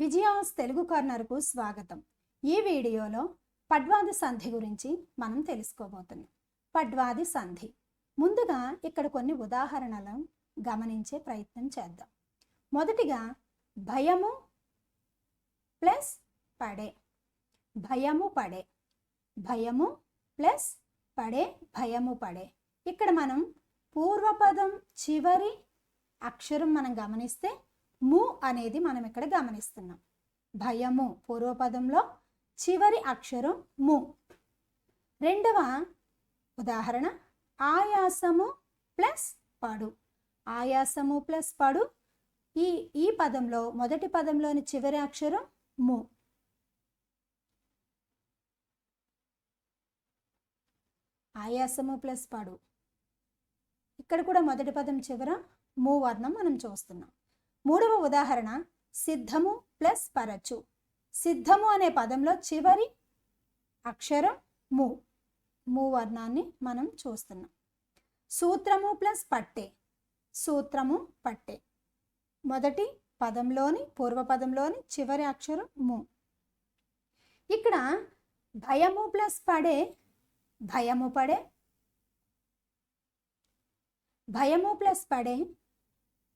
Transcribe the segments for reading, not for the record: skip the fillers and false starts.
విజయాస్ తెలుగు కార్నర్కు స్వాగతం. ఈ వీడియోలో పడ్వాది సంధి గురించి మనం తెలుసుకోబోతున్నాం. పడ్వాది సంధి ముందుగా ఇక్కడ కొన్ని ఉదాహరణలను గమనించే ప్రయత్నం చేద్దాం. మొదటిగా భయము ప్లస్ పడే, భయము పడే, భయము ప్లస్ పడే, భయము పడే. ఇక్కడ మనం పూర్వపదం చివరి అక్షరం మనం గమనిస్తే ము అనేది మనం ఇక్కడ గమనిస్తున్నాం. భయము పూర్వపదంలో చివరి అక్షరం ము. రెండవ ఉదాహరణ ఆయాసము ప్లస్ పడు, ఆయాసము ప్లస్ పడు. ఈ పదంలో మొదటి పదంలోని చివరి అక్షరం ము. ఆయాసము ప్లస్ పడు. ఇక్కడ కూడా మొదటి పదం చివర ము వర్ణం మనం చూస్తున్నాం. మూడవ ఉదాహరణ సిద్ధము ప్లస్ పరచు. సిద్ధము అనే పదంలో చివరి అక్షరం ము, ము వర్ణాన్ని మనం చూస్తున్నాం. సూత్రము ప్లస్ పట్టే, సూత్రము పట్టే. మొదటి పదంలోని పూర్వపదంలోని చివరి అక్షరం ము. ఇక్కడ భయము ప్లస్ పడే, భయము పడే, భయము ప్లస్ పడే.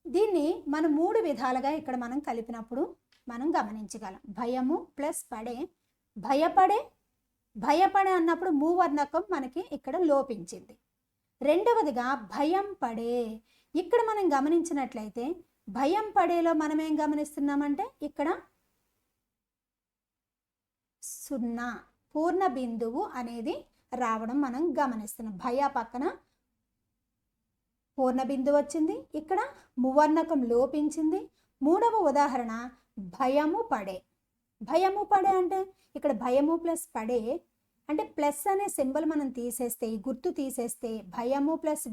దీన్ని మనం మూడు విధాలుగా ఇక్కడ మనం కలిపినప్పుడు మనం గమనించగలం. భయము ప్లస్ పడే, భయపడే, భయపడే అన్నప్పుడు ము వర్ణకం మనకి ఇక్కడ లోపించింది. రెండవదిగా భయం పడే. ఇక్కడ మనం గమనించినట్లయితే భయం పడేలో మనం ఏం గమనిస్తున్నామంటే ఇక్కడ సున్నా పూర్ణ బిందువు అనేది రావడం మనం గమనిస్తున్నాం. భయ పక్కన పూర్ణ బిందువు వచ్చింది, ఇక్కడ మువర్ణకం లోపించింది. మూడవ ఉదాహరణ భయము పడే. భయము పడే అంటే ఇక్కడ భయము ప్లస్ పడే అంటే ప్లస్ అనే సింబల్ మనం తీసేస్తే, ఈ గుర్తు తీసేస్తే భయము ప్లస్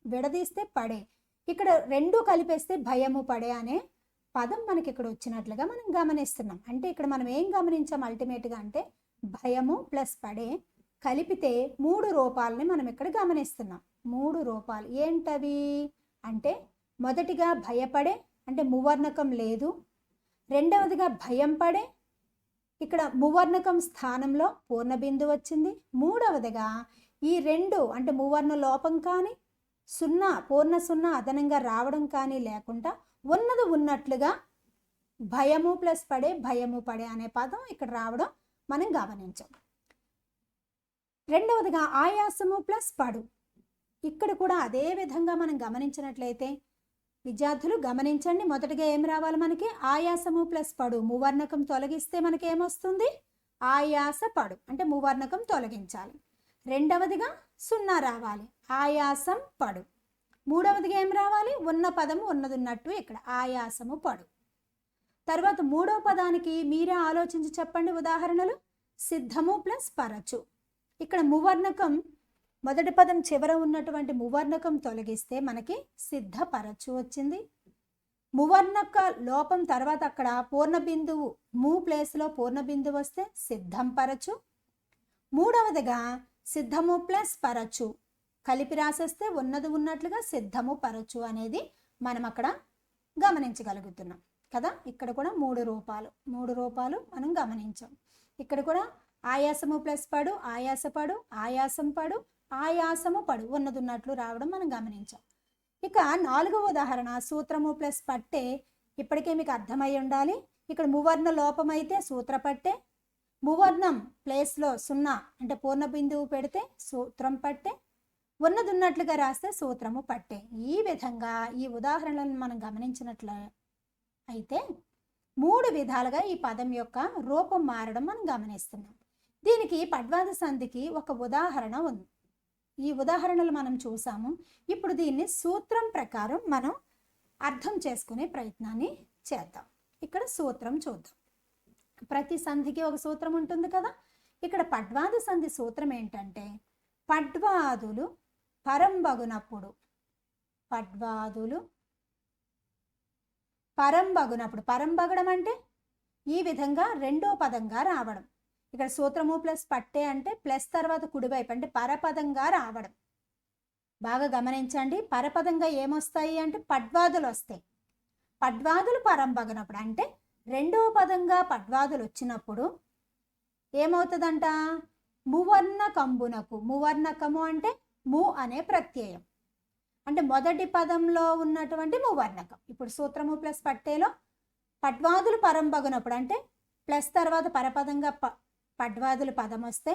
విడదీస్తే పడే. ఇక్కడ రెండు కలిపేస్తే భయము పడే అనే పదం మనకి ఇక్కడ వచ్చినట్లుగా మనం గమనిస్తున్నాం. అంటే ఇక్కడ మనం ఏం గమనించాం అల్టిమేట్గా అంటే భయము ప్లస్ పడే కలిపితే మూడు రూపాలని మనం ఇక్కడ గమనిస్తున్నాం. మూడు రూపాలు ఏంటవి అంటే మొదటిగా భయపడే అంటే మువర్ణకం లేదు. రెండవదిగా భయం పడే, ఇక్కడ మువర్ణకం స్థానంలో పూర్ణ బిందువు వచ్చింది. మూడవదిగా ఈ రెండు అంటే మువర్ణ లోపం కానీ సున్నా పూర్ణ సున్నా అదనంగా రావడం కానీ లేకుండా ఉన్నది ఉన్నట్లుగా భయము ప్లస్ పడే, భయము పడే అనే పదం ఇక్కడ రావడం మనం గమనించాం. రెండవదిగా ఆయాసము ప్లస్ పడు. ఇక్కడ కూడా అదే విధంగా మనం గమనించినట్లయితే విద్యార్థులు గమనించండి. మొదటిగా ఏం రావాలి మనకి ఆయాసము ప్లస్ పడు, మువర్ణకం తొలగిస్తే మనకి ఏమొస్తుంది ఆయాస పడు అంటే మువర్ణకం తొలగించాలి. రెండవదిగా సున్నా రావాలి ఆయాసం పడు. మూడవదిగా ఏం రావాలి ఉన్న పదము ఉన్నది ఉన్నట్టు ఇక్కడ ఆయాసము పడు. తర్వాత మూడవ పదానికి మీరే ఆలోచించి చెప్పండి ఉదాహరణలు. సిద్ధము ప్లస్ పరచు. ఇక్కడ మువర్ణకం మొదటి పదం చివర ఉన్నటువంటి మువర్ణకం తొలగిస్తే మనకి సిద్ధపరచు వచ్చింది. మువర్ణక లోపం తర్వాత అక్కడ పూర్ణ బిందువు ము ప్లేస్లో పూర్ణ బిందువు వస్తే సిద్ధం పరచు. మూడవదిగా సిద్ధము ప్లస్ పరచు కలిపి రాసేస్తే ఉన్నది ఉన్నట్లుగా సిద్ధము పరచు అనేది మనం అక్కడ గమనించగలుగుతున్నాం కదా. ఇక్కడ కూడా మూడు రూపాలు మనం గమనించాం. ఇక్కడ కూడా ఆయాసము ప్లస్ పడు, ఆయాసపడు, ఆయాసం పడు, ఆయాసము పడు ఉన్నది ఉన్నట్లు రావడం మనం గమనించాం. ఇక నాలుగవ ఉదాహరణ సూత్రము ప్లస్ పట్టే. ఇప్పటికే మీకు అర్థమై ఉండాలి. ఇక్కడ మువర్ణ లోపం అయితే సూత్ర పట్టే, మువర్ణం ప్లేస్లో సున్నా అంటే పూర్ణ బిందువు పెడితే సూత్రం పట్టే, ఉన్నది ఉన్నట్లుగా రాస్తే సూత్రము పట్టే. ఈ విధంగా ఈ ఉదాహరణలను మనం గమనించినట్లు అయితే మూడు విధాలుగా ఈ పదం యొక్క రూపం మారడం మనం గమనిస్తున్నాం. దీనికి పడ్వాది సంధికి ఒక ఉదాహరణ ఉంది. ఈ ఉదాహరణలు మనం చూసాము. ఇప్పుడు దీన్ని సూత్రం ప్రకారం మనం అర్థం చేసుకునే ప్రయత్నాన్ని చేద్దాం. ఇక్కడ సూత్రం చూద్దాం. ప్రతి సంధికి ఒక సూత్రం ఉంటుంది కదా. ఇక్కడ పడ్వాది సంధి సూత్రం ఏంటంటే పడ్వాదులు పరంబగునప్పుడు, పడ్వాదులు పరంబగునప్పుడు, పరంబగడం అంటే ఈ విధంగా రెండో పదంగా రావడం. ఇక్కడ సూత్రము ప్లస్ పట్టే అంటే ప్లస్ తర్వాత కుడివైపు అంటే పరపదంగా రావడం. బాగా గమనించండి. పరపదంగా ఏమొస్తాయి అంటే పడ్వాదులు వస్తాయి. పడ్వాదులు పరంబగనప్పుడు అంటే రెండవ పదంగా పడ్వాదులు వచ్చినప్పుడు ఏమవుతుందంట? మువర్ణకంబునకు. మువర్ణకము అంటే ము అనే ప్రత్యయం, అంటే మొదటి పదంలో ఉన్నటువంటి మువర్ణకం. ఇప్పుడు సూత్రము ప్లస్ పట్టేలో పడ్వాదులు పరంబగునప్పుడు అంటే ప్లస్ తర్వాత పరపదంగా పడ్వాదులు పదం వస్తే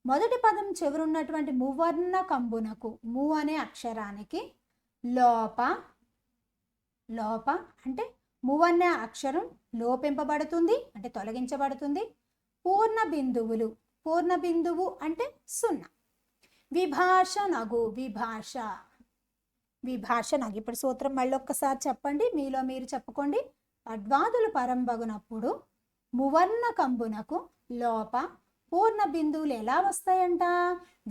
మొదటి పదం చివరున్నటువంటి మువర్ణకంబునకు ము అనే అక్షరానికి లోప. లోప అంటే ము అనే అక్షరం లోపింపబడుతుంది, అంటే తొలగించబడుతుంది. పూర్ణ బిందువులు. పూర్ణ బిందువు అంటే 0. విభాష నగు. విభాష. విభాష నగు. ఇప్పుడు సూత్రం మళ్ళీ ఒక్కసారి చెప్పండి, మీలో మీరు చెప్పుకోండి. పడ్వాదులు పరంబగునప్పుడు మువర్ణకంబునకు లోప పూర్ణ బిందువులు ఎలా వస్తాయంట?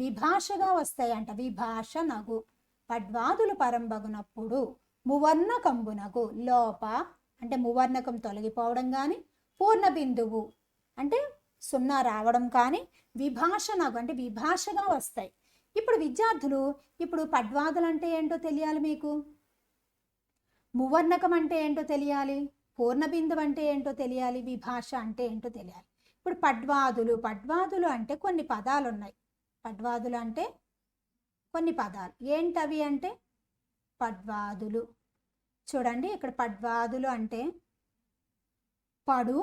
విభాషగా వస్తాయంట. విభాష నగు. పడ్వాదులు పరంబగునప్పుడు మువర్ణకంబునకు లోప అంటే మువర్ణకం తొలగిపోవడం కానీ, పూర్ణ బిందువు అంటే 0 రావడం కానీ విభాష నగు అంటే విభాషగా వస్తాయి. ఇప్పుడు విద్యార్థులు ఇప్పుడు పడ్వాదులు అంటే ఏంటో తెలియాలి మీకు, మువర్ణకం అంటే ఏంటో తెలియాలి, పూర్ణ బిందువు అంటే ఏంటో తెలియాలి, విభాష అంటే ఏంటో తెలియాలి. ఇప్పుడు పడ్వాదులు. పడ్వాదులు అంటే కొన్ని పదాలు ఉన్నాయి. పడ్వాదులు అంటే కొన్ని పదాలు. ఏంటవి అంటే పడ్వాదులు. చూడండి, ఇక్కడ పడ్వాదులు అంటే పడు,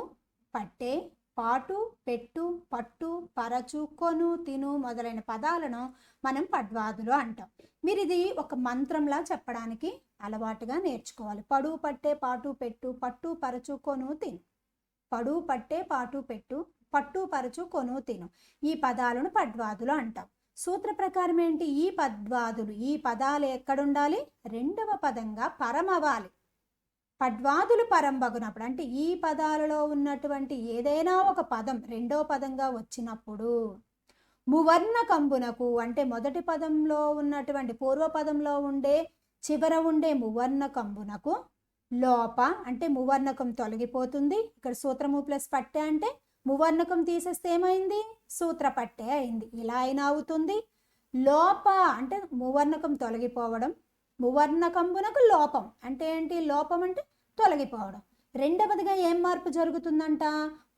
పట్టే, పాటు, పెట్టు, పట్టు, పరచు, కొను, తిను మొదలైన పదాలను మనం పడ్వాదులు అంటాం. మీరు ఇది ఒక మంత్రంలా చెప్పడానికి అలవాటుగా నేర్చుకోవాలి. పడు, పట్టే, పాటు, పెట్టు, పట్టు, పరచు, కొను, తిను. పడు, పట్టే, పాటు, పెట్టు, పట్టు, పరచు, కొను, తిను. ఈ పదాలను పడ్వాదులు అంటాం. సూత్ర ప్రకారం ఏంటి? ఈ పద్వాదులు, ఈ పదాలు ఎక్కడుండాలి? రెండవ పదంగా పరమవ్వాలి. పడ్వాదులు పరంబగునప్పుడు అంటే ఈ పదాలలో ఉన్నటువంటి ఏదైనా ఒక పదం రెండో పదంగా వచ్చినప్పుడు మువర్ణకంబునకు అంటే మొదటి పదంలో ఉన్నటువంటి పూర్వపదంలో ఉండే చివర ఉండే మువర్ణకంబునకు లోప అంటే మువర్ణకం తొలగిపోతుంది. ఇక్కడ సూత్రము ప్లస్ పట్టె అంటే మువర్ణకం తీసేస్తే ఏమైంది? సూత్ర పట్టె అయింది. ఇలా అయినా అవుతుంది. లోప అంటే మువర్ణకం తొలగిపోవడం. మువర్ణకంబునకు లోపం అంటే ఏంటి? లోపం అంటే తొలగిపోవడం. రెండవదిగా ఏం మార్పు జరుగుతుందంట?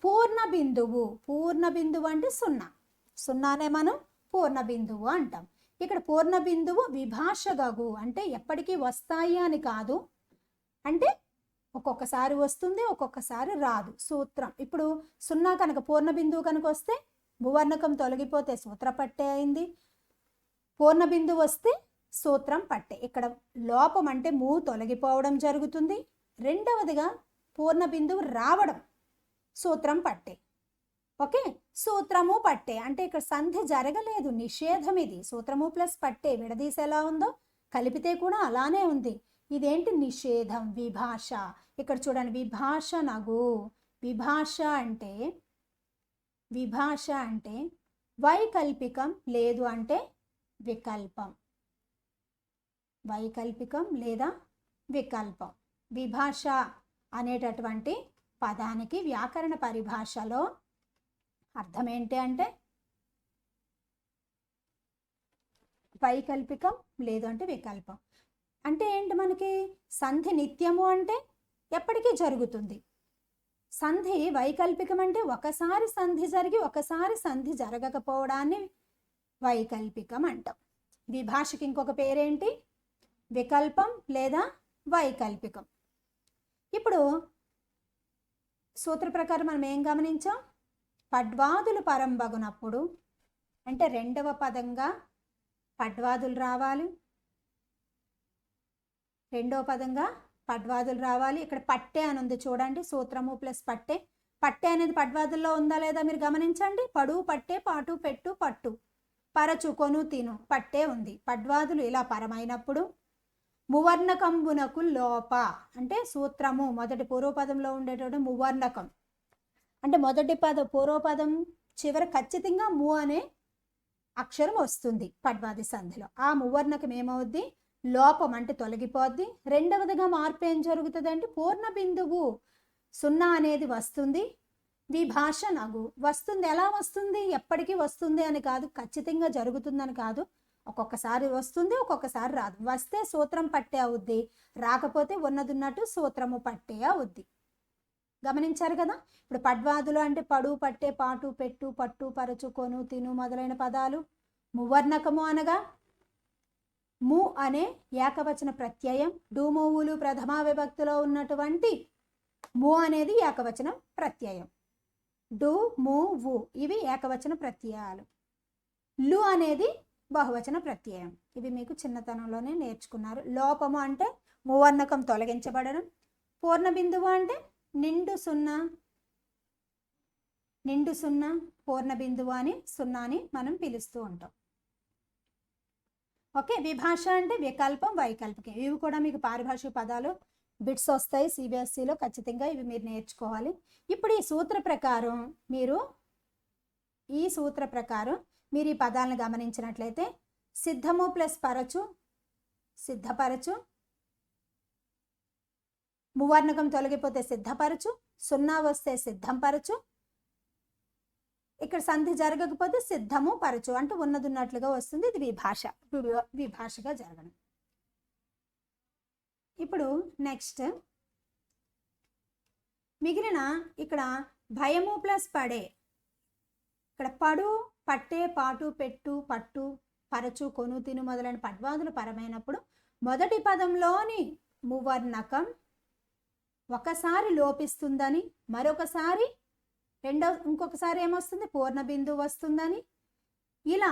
పూర్ణ బిందువు. పూర్ణ బిందువు అంటే 0. 0నే మనం పూర్ణ బిందువు అంటాం. ఇక్కడ పూర్ణ బిందువు విభాషగగు అంటే ఎప్పటికీ వస్తాయి అని కాదు, అంటే ఒక్కొక్కసారి వస్తుంది, ఒక్కొక్కసారి రాదు. సూత్రం ఇప్పుడు 0 కనుక పూర్ణ బిందువు కనుక వస్తే మువర్ణకం తొలగిపోతే సూత్ర పట్టె అయింది. పూర్ణ బిందువు వస్తే సూత్రం పట్టె. ఇక్కడ లోపం అంటే ము తొలగిపోవడం జరుగుతుంది. రెండవదిగా పూర్ణ బిందువు రావడం, సూత్రం పట్టె. ఓకే, సూత్రము పట్టె అంటే ఇక్కడ సంధి జరగలేదు, నిషేధం. ఇది సూత్రము ప్లస్ పట్టె విడదీసి ఎలా ఉందో కలిపితే కూడా అలానే ఉంది. ఇదేంటి? నిషేధం. విభాష. ఇక్కడ చూడండి, విభాష నగు. విభాష అంటే వైకల్పికం లేదు అంటే వికల్పం. వైకల్పికం లేదా వికల్పం. విభాష అనేటటువంటి పదానికి వ్యాకరణ పరిభాషలో అర్థం ఏంటి అంటే వైకల్పికం లేదు అంటే వికల్పం. అంటే ఏంటి? మనకి సంధి నిత్యము అంటే ఎప్పటికీ జరుగుతుంది. సంధి వైకల్పికం అంటే ఒకసారి సంధి జరిగి ఒకసారి సంధి జరగకపోవడాన్ని వైకల్పికం అంటాం. విభాషకి ఇంకొక పేరేంటి? వికల్పం లేదా వైకల్పికం. ఇప్పుడు సూత్ర ప్రకారం మనం ఏం గమనించాం? పడ్వాదులు పరంబగునప్పుడు అంటే రెండవ పదంగా పడ్వాదులు రావాలి. రెండవ పదంగా పడ్వాదులు రావాలి. ఇక్కడ పట్టె అని ఉంది చూడండి, సూత్రము ప్లస్ పట్టె. పట్టె అనేది పడ్వాదుల్లో ఉందా లేదా మీరు గమనించండి. పడు, పట్టె, పాటు, పెట్టు, పట్టు, పరచు, కొను, తిను పట్టె ఉంది. పడ్వాదులు ఇలా పరమైనప్పుడు మువర్ణకంబునకు లోప అంటే సూత్రము మొదటి పూర్వపదంలో ఉండేటటువంటి మువర్ణకం అంటే మొదటి పూర్వపదం చివర ఖచ్చితంగా ము అనే అక్షరం వస్తుంది పడ్వాది సంధిలో. ఆ మువర్ణకం ఏమవుద్ది? లోపం అంటే తొలగిపోద్ది. రెండవదిగా మార్పు ఏం జరుగుతుంది అంటే పూర్ణ బిందువు 0 అనేది వస్తుంది. విభాష నగు వస్తుంది. ఎలా వస్తుంది? ఎప్పటికీ వస్తుంది అని కాదు, ఖచ్చితంగా జరుగుతుందని కాదు. ఒక్కొక్కసారి వస్తుంది, ఒక్కొక్కసారి రాదు. వస్తే సూత్రం పట్టే అవుద్ది, రాకపోతే ఉన్నదున్నట్టు సూత్రము పట్టే అవుద్ది. గమనించారు కదా. ఇప్పుడు పడ్వాదులు అంటే పడు, పట్టే, పాటు, పెట్టు, పట్టు, పరచు, కొను, తిను మొదలైన పదాలు. మువర్ణకము అనగా ము అనే ఏకవచన ప్రత్యయం. డూమూవులు ప్రథమా విభక్తిలో ఉన్నటువంటి ము అనేది ఏకవచన ప్రత్యయం. డు, ము, వు ఇవి ఏకవచన ప్రత్యయాలు. లు అనేది బహువచన ప్రత్యయం. ఇవి మీకు చిన్నతనంలోనే నేర్చుకున్నారు. లోపము అంటే మువర్ణకం తొలగించబడడం. పూర్ణ బిందువు అంటే నిండు సున్నా, నిండు సున్నా పూర్ణ బిందువు అని సున్నాని మనం పిలుస్తూ ఉంటాం. ఓకే. విభాష అంటే వికల్పం, వైకల్పికం. ఇవి కూడా మీకు పారిభాషిక పదాలు బిట్స్ వస్తాయి సిబిఎస్ఈలో, ఖచ్చితంగా ఇవి మీరు నేర్చుకోవాలి. ఇప్పుడు ఈ సూత్ర ప్రకారం మీరు ఈ పదాలను గమనించినట్లయితే సిద్ధము ప్లస్ పరచు సిద్ధపరచు, మువర్ణకం తొలగిపోతే సిద్ధపరచు, సున్నా వస్తే సిద్ధం పరచు, ఇక్కడ సంధి జరగకపోతే సిద్ధము పరచు అంటే ఉన్నదున్నట్లుగా వస్తుంది. ఇది విభాషగా జరగడం. ఇప్పుడు నెక్స్ట్ మిగిలిన ఇక్కడ భయము ప్లస్ పడే. ఇక్కడ పడు, పట్టే, పాటు, పెట్టు, పట్టు, పరచు, కొను, తిను మొదలైన పడ్వాదులు పరమైనప్పుడు మొదటి పదంలోని మువర్ణకం ఒకసారి లోపిస్తుందని, మరొకసారి ఇంకొకసారి ఏమొస్తుంది పూర్ణ బిందువు వస్తుందని, ఇలా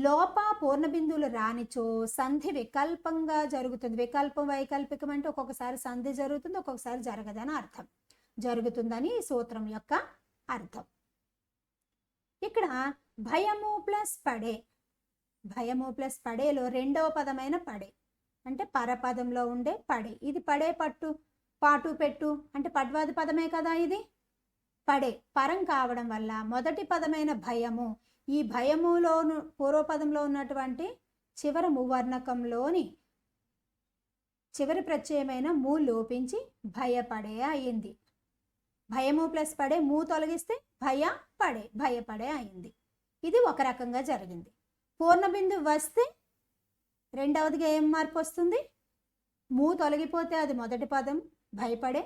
లోప పూర్ణ బిందువులు రానిచో సంధి వికల్పంగా జరుగుతుంది. వికల్పం వైకల్పికం అంటే ఒక్కొక్కసారి సంధి జరుగుతుంది, ఒక్కొక్కసారి జరగదని అర్థం. జరుగుతుందని ఈ సూత్రం యొక్క అర్థం. ఇక్కడ భయము ప్లస్ పడే. భయము ప్లస్ పడేలో రెండవ పదమైన పడే అంటే పరపదంలో ఉండే పడే. ఇది పడే, పట్టు, పాటు, పెట్టు అంటే పడ్వాది పదమే కదా. ఇది పడే పరం కావడం వల్ల మొదటి పదమైన భయము, ఈ భయములోను పూర్వపదంలో ఉన్నటువంటి చివరి మువర్ణకంలోని చివరి ప్రత్యయమైన ము లోపించి భయపడే అయింది. భయము ప్లస్ పడే ము తొలగిస్తే భయపడే అయింది. ఇది ఒక రకంగా జరిగింది. పూర్ణ బిందువు వస్తే రెండవదిగా ఏం మార్పు వస్తుంది? ము తొలగిపోతే అది మొదటి పదం భయపడే.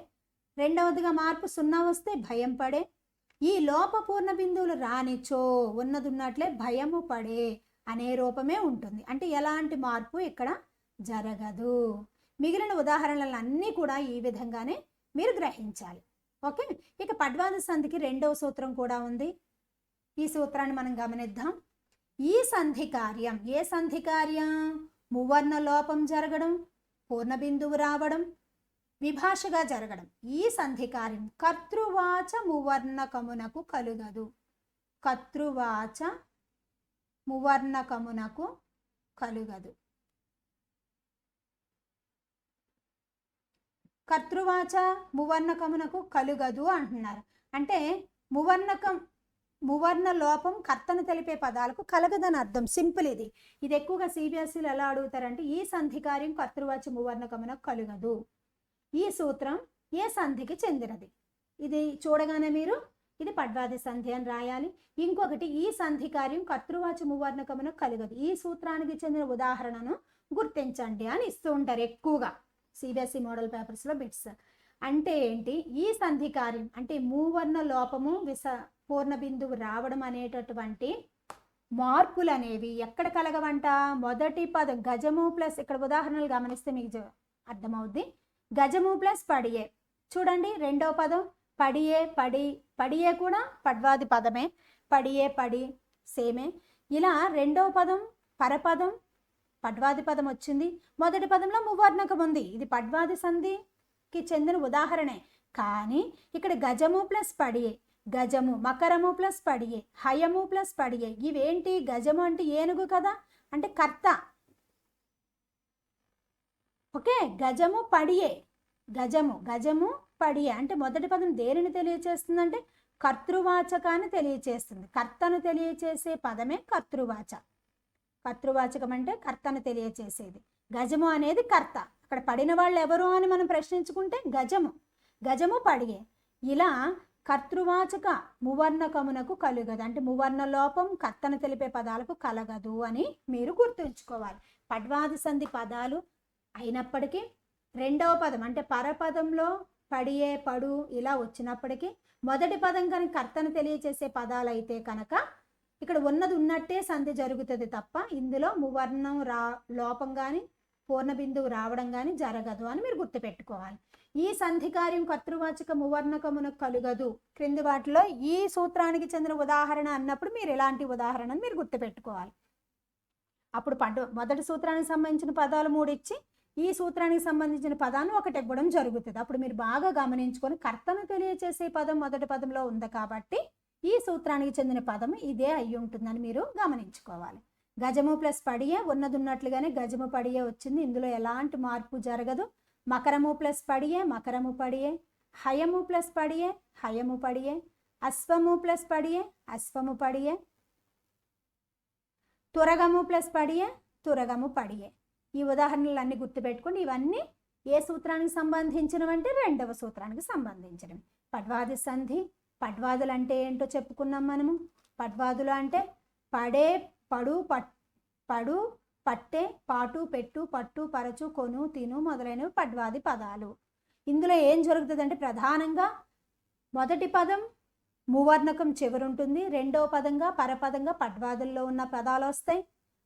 రెండవదిగా మార్పు సున్నా వస్తే భయం పడే. ఈ లోప పూర్ణ బిందువులు రానిచో ఉన్నదున్నట్లే భయము పడే అనే రూపమే ఉంటుంది. అంటే ఎలాంటి మార్పు ఇక్కడ జరగదు. మిగిలిన ఉదాహరణలన్నీ కూడా ఈ విధంగానే మీరు గ్రహించాలి. ఓకే. ఇక పడ్వాది సంధికి రెండవ సూత్రం కూడా ఉంది. ఈ సూత్రాన్ని మనం గమనిద్దాం. ఈ సంధి కార్యం ఏ సంధి కార్యం? మువర్ణ లోపం జరగడం, పూర్ణ బిందువు రావడం, విభాషగా జరగడం. ఈ సంధి కార్యం కర్తృవాచ మువర్ణకమునకు కలుగదు. కర్తృవాచ మువర్ణకమునకు కలుగదు. కర్తృవాచ మువర్ణకమునకు కలుగదు అంటున్నారు. అంటే మువర్ణ లోపం కర్తను తెలిపే పదాలకు కలగదని అర్థం. సింపుల్. ఇది ఎక్కువగా సిబిఎస్ఈలు ఎలా అడుగుతారంటే ఈ సంధి కార్యం కర్తృవాచ మువర్ణకమునకు కలుగదు. ఈ సూత్రం ఏ సంధికి చెందినది? ఇది చూడగానే మీరు ఇది పడ్వాది సంధి అని రాయాలి. ఇంకొకటి ఈ సంధి కార్యం కర్తృవాచ మువర్ణకమునకు కలుగదు. ఈ సూత్రానికి చెందిన ఉదాహరణను గుర్తించండి అని ఇస్తూ ఉంటారు ఎక్కువగా సిబిఎస్ఈ మోడల్ పేపర్స్లో బిట్స్. అంటే ఏంటి? ఈ సంధి కార్యం అంటే మూవర్ణ లోపము పూర్ణ బిందువు రావడం అనేటటువంటి మార్పులు అనేవి ఎక్కడ కలగవంట? మొదటి పదం గజము ప్లస్, ఇక్కడ ఉదాహరణలు గమనిస్తే మీకు అర్థమవుద్ది. గజము ప్లస్ పడియే. చూడండి రెండవ పదం పడియే, పడియే కూడా పడ్వాది పదమే. పడియే, పడి సేమే. ఇలా రెండవ పదం పరపదం పడ్వాది పదం వచ్చింది. మొదటి పదంలో మువర్ణకం ఉంది. ఇది పడ్వాది సంధికి చెందిన ఉదాహరణే. కానీ ఇక్కడ గజము ప్లస్ పడియే, గజము, మకరము ప్లస్ పడియే, హయము ప్లస్ పడియే. ఇవేంటి? గజము అంటే ఏనుగు కదా, అంటే కర్త. ఓకే. గజము పడియే, గజము పడియే అంటే మొదటి పదం దేనిని తెలియచేస్తుందంటే కర్తృవాచకాన్ని తెలియచేస్తుంది. కర్తను తెలియచేసే పదమే కర్తృవాచ. కర్తృవాచకం అంటే కర్తను తెలియచేసేది. గజము అనేది కర్త. అక్కడ పడిన వాళ్ళు ఎవరు అని మనం ప్రశ్నించుకుంటే గజము పడియే. ఇలా కర్తృవాచక మువర్ణకమునకు కలుగదు. అంటే మువర్ణ లోపం కర్తను తెలిపే పదాలకు కలగదు అని మీరు గుర్తుంచుకోవాలి. పడ్వాది సంధి పదాలు అయినప్పటికీ రెండవ పదం అంటే పరపదంలో పడియే, పడు ఇలా వచ్చినప్పటికీ మొదటి పదం కనుక కర్తను తెలియచేసే పదాలు అయితే కనుక ఇక్కడ ఉన్నది ఉన్నట్టే సంధి జరుగుతుంది తప్ప ఇందులో మువర్ణం లోపం కానీ పూర్ణ బిందువు రావడం కానీ జరగదు అని మీరు గుర్తుపెట్టుకోవాలి. ఈ సంధి కార్యం కర్తృవాచక మువర్ణకమునకు కలుగదు. క్రింది వాటిలో ఈ సూత్రానికి చెందిన ఉదాహరణ అన్నప్పుడు మీరు ఎలాంటి ఉదాహరణను మీరు గుర్తుపెట్టుకోవాలి. అప్పుడు మొదటి సూత్రానికి సంబంధించిన పదాలు 3 ఇచ్చి ఈ సూత్రానికి సంబంధించిన పదాన్ని 1 ఇవ్వడం జరుగుతుంది. అప్పుడు మీరు బాగా గమనించుకొని కర్తను తెలియచేసే పదం మొదటి పదంలో ఉంది కాబట్టి ఈ సూత్రానికి చెందిన పదం ఇదే అయి ఉంటుందని మీరు గమనించుకోవాలి. గజము ప్లస్ పడియే ఉన్నది ఉన్నట్లుగానే గజము పడియే వచ్చింది. ఇందులో ఎలాంటి మార్పు జరగదు. మకరము ప్లస్ పడియే, మకరము పడియే. హయము ప్లస్ పడియే, హయము పడియే. అశ్వము ప్లస్ పడియే, అశ్వము పడియే. తురగము ప్లస్ పడియే, తురగము పడియే. ఈ ఉదాహరణలు అన్ని గుర్తుపెట్టుకోండి. ఇవన్నీ ఏ సూత్రానికి సంబంధించినవంటే 2వ సూత్రానికి సంబంధించినవి. పడ్వాది సంధి. పడ్వాదులు అంటే ఏంటో చెప్పుకున్నాం మనము. పడ్వాదులు అంటే పడే, పడు, పడు, పట్టే, పాటు, పెట్టు, పట్టు, పరచు, కొను, తిను మొదలైనవి పడ్వాది పదాలు. ఇందులో ఏం జరుగుతుందంటే ప్రధానంగా మొదటి పదం మువర్ణకం చివరుంటుంది. 2వ పదంగా పరపదంగా పడ్వాదుల్లో ఉన్న పదాలు వస్తాయి.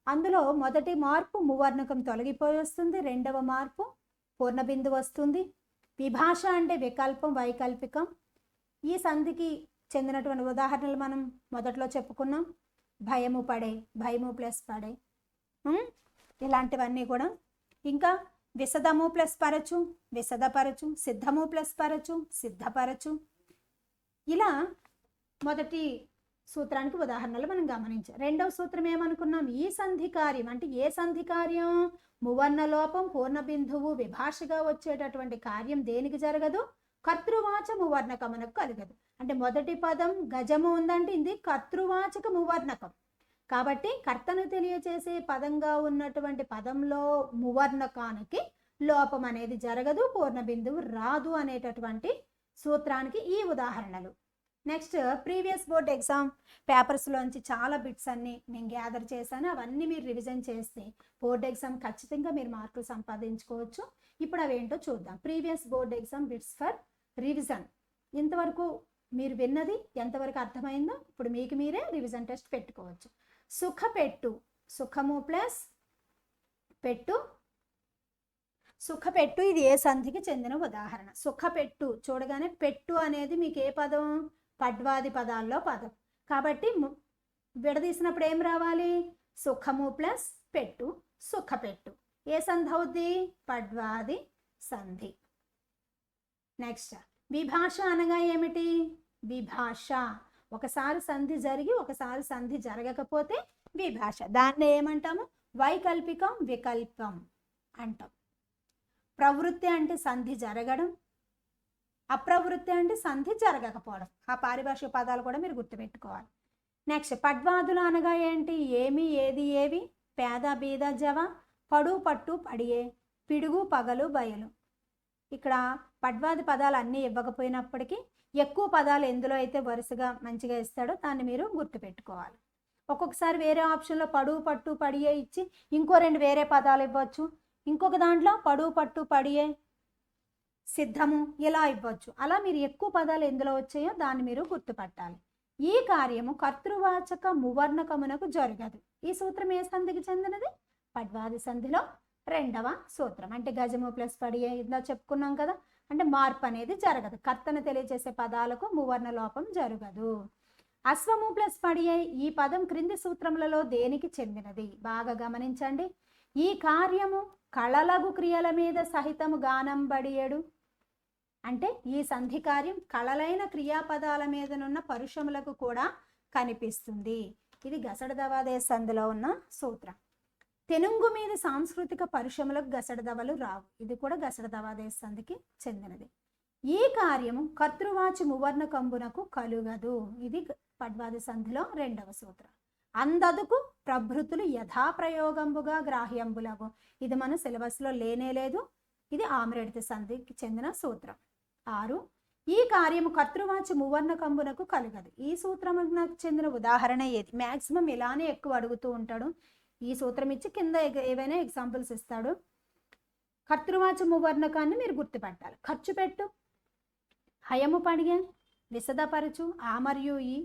అందులో మొదటి మార్పు మువర్ణకం తొలగిపోయి వస్తుంది. 2వ మార్పు పూర్ణబిందు వస్తుంది. విభాష అంటే వికల్పం, వైకల్పికం. ఈ సంధికి చెందినటువంటి ఉదాహరణలు మనం మొదట్లో చెప్పుకున్నాం. భయము పడే, భయము ప్లస్ పడే, ఇలాంటివన్నీ కూడా. ఇంకా విశదము ప్లస్ పరచు, విశదపరచు. సిద్ధము ప్లస్ పరచు, సిద్ధపరచు. ఇలా మొదటి సూత్రానికి ఉదాహరణలు మనం గమనించాం. 2వ సూత్రం ఏమనుకున్నాం? ఈ సంధి కార్యం అంటే ఏ సంధి కార్యం? మువర్ణ లోపం, పూర్ణ బిందువు, విభాషగా వచ్చేటటువంటి కార్యం దేనికి జరగదు? కర్తృవాచ మువర్ణకమునకు కలగదు. అంటే మొదటి పదం గజము ఉందంటే ఇది కర్తృవాచక మువర్ణకం కాబట్టి కర్తను తెలియచేసే పదంగా ఉన్నటువంటి పదంలో మువర్ణకానికి లోపం అనేది జరగదు, పూర్ణ బిందువు రాదు అనేటటువంటి సూత్రానికి ఈ ఉదాహరణలు. నెక్స్ట్ ప్రీవియస్ బోర్డ్ ఎగ్జామ్ పేపర్స్లోంచి చాలా బిట్స్ అన్ని నేను గ్యాదర్ చేశాను. అవన్నీ మీరు రివిజన్ చేస్తే బోర్డ్ ఎగ్జామ్ ఖచ్చితంగా మీరు మార్కులు సంపాదించుకోవచ్చు. ఇప్పుడు అవేంటో చూద్దాం. Previous board exam bits for revision. ఇంతవరకు మీరు విన్నది ఎంతవరకు అర్థమైందో ఇప్పుడు మీకు మీరే రివిజన్ టెస్ట్ పెట్టుకోవచ్చు. సుఖపెట్టు, సుఖము ప్లస్ పెట్టు, సుఖపెట్టు. ఇది ఏ సంధికి చెందిన ఉదాహరణ? సుఖపెట్టు చూడగానే పెట్టు అనేది మీకు ఏ పదం? పడ్వాది పదాల్లో పదం కాబట్టి విడదీసినప్పుడు ఏం రావాలి? సుఖము ప్లస్ పెట్టు, సుఖపెట్టు. ఏ సంధి అవుద్ది? పడ్వాది సంధి. నెక్స్ట్ విభాష అనగా ఏమిటి? విభాష ఒకసారి సంధి జరిగి ఒకసారి సంధి జరగకపోతే విభాష. దాన్ని ఏమంటాము? వైకల్పికం, వికల్పం అంటాం. ప్రవృత్తి అంటే సంధి జరగడం, అప్రవృత్తి అంటే సంధి జరగకపోవడం. ఆ పారిభాషిక పదాలు కూడా మీరు గుర్తుపెట్టుకోవాలి. నెక్స్ట్ పడ్వాదులు అనగా ఏంటి? ఏమి, ఏది, ఏవి, పేద, బీద, జవ, పడు, పట్టు, పడియే, పిడుగు, పగలు, బయలు. ఇక్కడ పడ్వాది పదాలు అన్నీ ఇవ్వకపోయినప్పటికీ ఎక్కువ పదాలు ఎందులో అయితే వరుసగా మంచిగా ఇస్తాడో దాన్ని మీరు గుర్తుపెట్టుకోవాలి. ఒక్కొక్కసారి వేరే ఆప్షన్లో పడు, పట్టు, పడియే ఇచ్చి ఇంకో 2 వేరే పదాలు ఇవ్వచ్చు. ఇంకొక దాంట్లో పడు, పట్టు, పడియే, సిద్ధము ఇలా ఇవ్వచ్చు. అలా మీరు ఎక్కువ పదాలు ఎందులో వచ్చాయో దాన్ని మీరు గుర్తుపట్టాలి. ఈ కార్యము కర్తృవాచక మువర్ణకమునకు జరగదు. ఈ సూత్రం ఏ సంధికి చెందినది? పడ్వాది సంధిలో 2వ సూత్రం. అంటే గజము ప్లస్ పడియే ఇలా చెప్పుకున్నాం కదా. అంటే మార్పు అనేది జరగదు. కర్తను తెలియజేసే పదాలకు మువర్ణ లోపం జరగదు. అశ్వము ప్లస్ పడియే ఈ పదం క్రింది సూత్రములలో దేనికి చెందినది? బాగా గమనించండి. ఈ కార్యము కళలగు క్రియల మీద సహితము గానం బడియడు. అంటే ఈ సంధి కార్యం కళలైన క్రియాపదాల మీదనున్న పరుషములకు కూడా కనిపిస్తుంది. ఇది గసడదవాదే సంధిలో ఉన్న సూత్రం. తెనుంగు మీద సాంస్కృతిక పరుషములకు గసడదవలు రావు. ఇది కూడా గసడదవాదే సంధికి చెందినది. ఈ కార్యము కర్తృవాచి మువర్ణ కంబునకు కలుగదు. ఇది పడ్వాది సంధిలో 2వ సూత్రం. అందదుకు ప్రభృతులు యథాప్రయోగంబుగా గ్రాహ్యంబులగు. ఇది మన సిలబస్లో లేనే లేదు. ఇది ఆమ్రేడితి సంధికి చెందిన సూత్రం. 6 ఈ కార్యము కర్తృవాచి మువర్ణ కంబునకు కలుగదు. ఈ సూత్రమునకు చెందిన ఉదాహరణ ఏది? మ్యాక్సిమం ఇలానే ఎక్కువ అడుగుతూ ఉంటాడు. ఈ సూత్రం ఇచ్చి కింద ఏవైనా ఎగ్జాంపుల్స్ ఇస్తాడు. కర్తృవాచి మువర్ణకాన్ని మీరు గుర్తుపెట్టాలి. ఖర్చు పెట్టు, హయము పడియే విశదపరచు ఆ మరియు ఈ,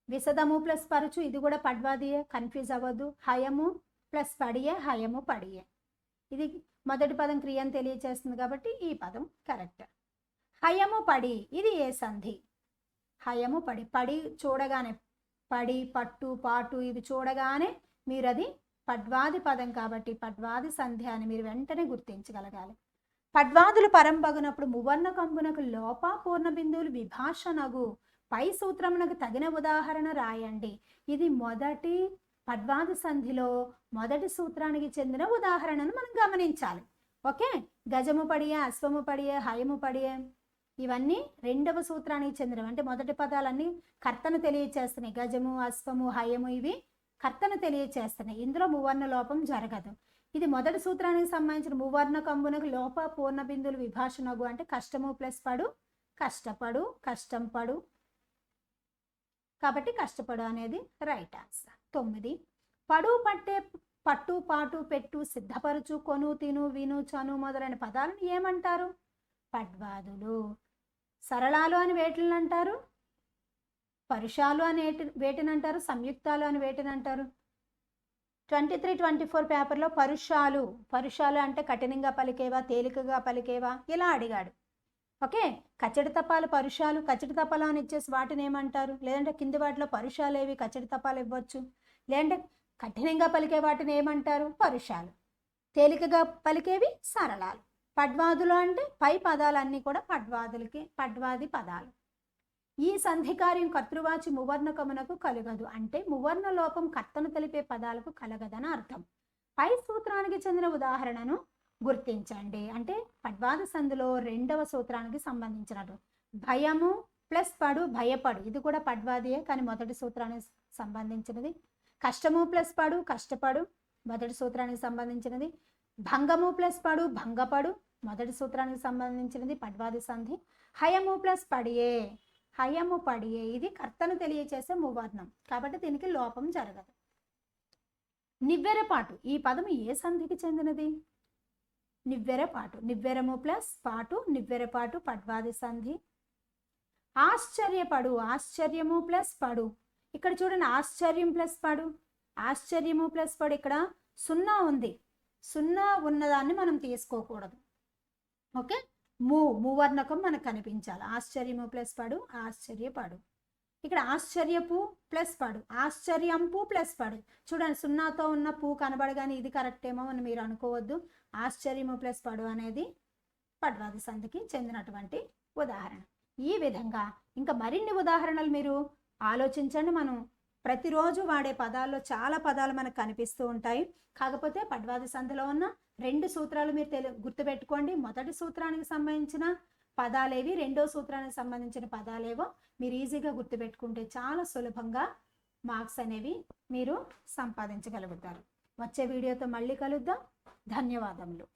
విశదము ప్లస్ పరచు ఇది కూడా పడ్వాదియే, కన్ఫ్యూజ్ అవ్వద్దు. హయము ప్లస్ పడియే హయము పడియే, ఇది మొదటి పదం క్రియను తెలియచేస్తుంది కాబట్టి ఈ పదం కరెక్ట్. హయము పడి ఇది ఏ సంధి? హయము పడి, పడి చూడగానే పడి పట్టు పాటు ఇవి చూడగానే మీరు అది పడ్వాది పదం కాబట్టి పడ్వాది సంధి అని మీరు వెంటనే గుర్తించగలగాలి. పడ్వాదులు పరంబగునప్పుడు మువర్ణ కంబునకు లోప పూర్ణ బిందువులు విభాషణగు పై సూత్రమునకు తగిన ఉదాహరణ రాయండి. ఇది మొదటి పడ్వాది సంధిలో మొదటి సూత్రానికి చెందిన ఉదాహరణను మనం గమనించాలి. ఓకే, గజము పడియే అశ్వము పడియే హయము పడియే ఇవన్నీ రెండవ సూత్రానికి చెందినవి. అంటే మొదటి పదాలన్నీ కర్తను తెలియచేస్తున్నాయి. గజము అశ్వము హయము ఇవి కర్తను తెలియచేస్తున్నాయి. ఇందులో మువర్ణ లోపం జరగదు. ఇది మొదటి సూత్రానికి సంబంధించిన మువర్ణ కంబునకు లోప పూర్ణ బిందువులు విభాషణగు అంటే కష్టము ప్లస్ పడు, కష్టపడు, కష్టం పడు కాబట్టి కష్టపడు అనేది రైట్ ఆన్సర్. 9 పడు పట్టే పట్టు పాటు పెట్టు సిద్ధపరచు కొను తిను విను చను మొదలైన పదాలను ఏమంటారు? పడ్వాదులు. సరళాలు అని వేటిని అంటారు? పరుషాలు అని వేటిని అంటారు? సంయుక్తాలు అని వేటిని అంటారు? 23-24 పేపర్లో పరుషాలు, పరుషాలు అంటే కఠినంగా పలికేవా తేలికగా పలికేవా ఇలా అడిగాడు. ఓకే, కచ్చడి తపాలు పరుషాలు, కచ్చడి తపాలు అని ఇచ్చేసి వాటిని ఏమంటారు? లేదంటే కింది వాటిలో పరుషాలు ఏవి కచ్చడి తపాలు ఇవ్వచ్చు. లేదంటే కఠినంగా పలికే వాటిని ఏమంటారు? పరుషాలు. తేలికగా పలికేవి సరళాలు. పడ్వాదులు అంటే పై పదాలన్నీ కూడా పడ్వాదులకి పడ్వాది పదాలు. ఈ సంధికార్యం కర్తృవాచి మువర్ణకమునకు కలగదు అంటే మువర్ణ లోపం కర్తను తెలిపే పదాలకు కలగదని అర్థం. పై సూత్రానికి చెందిన ఉదాహరణను గుర్తించండి. అంటే పడ్వాద సంధిలో రెండవ సూత్రానికి సంబంధించినట్టు భయము ప్లస్ పడు భయపడు ఇది కూడా పడ్వాదియే కానీ మొదటి సూత్రానికి సంబంధించినది. కష్టము ప్లస్ పడు కష్టపడు మొదటి సూత్రానికి సంబంధించినది. భంగము ప్లస్ పడు భంగపడు మొదటి సూత్రానికి సంబంధించినది పడ్వాది సంధి. హయము ప్లస్ పడియే హయము పడియే ఇది కర్తను తెలియచేసే మువర్ణం కాబట్టి దీనికి లోపం జరగదు. నివ్వెరపాటు ఈ పదము ఏ సంధికి చెందినది? నివ్వెరపాటు, నివ్వెరము ప్లస్ పాటు నివ్వెరపాటు పడ్వాది సంధి. ఆశ్చర్యపడు ఆశ్చర్యము ప్లస్ పడు ఇక్కడ చూడండి ఆశ్చర్యం ప్లస్ పడు ఆశ్చర్యము ప్లస్ పడు ఇక్కడ సున్నా ఉంది. సున్నా ఉన్నదాన్ని మనం తీసుకోకూడదు. ఓకే, మువర్ణకం మనకు కనిపించాలి. ఆశ్చర్యము ప్లస్ పడు ఆశ్చర్యపడు. ఇక్కడ ఆశ్చర్యపు ప్లస్ పడు ఆశ్చర్యంపు ప్లస్ పడు చూడండి సున్నాతో ఉన్న పూ కనబడగానే ఇది కరెక్ట్ ఏమో అని మీరు అనుకోవద్దు. ఆశ్చర్యము ప్లస్ పడు అనేది పడ్వాది సంధికి చెందినటువంటి ఉదాహరణ. ఈ విధంగా ఇంకా మరిన్ని ఉదాహరణలు మీరు ఆలోచించండి. మనం ప్రతిరోజు వాడే పదాల్లో చాలా పదాలు మనకు కనిపిస్తూ ఉంటాయి. కాకపోతే పడ్వాది సంధిలో ఉన్న రెండు సూత్రాలు మీరు గుర్తుపెట్టుకోండి. మొదటి సూత్రానికి సంబంధించిన పదాలేవి రెండో సూత్రానికి సంబంధించిన పదాలేవో మీరు ఈజీగా గుర్తుపెట్టుకుంటే చాలా సులభంగా మార్క్స్ అనేవి మీరు సంపాదించగలుగుతారు. వచ్చే వీడియోతో మళ్ళీ కలుద్దాం. ధన్యవాదములు.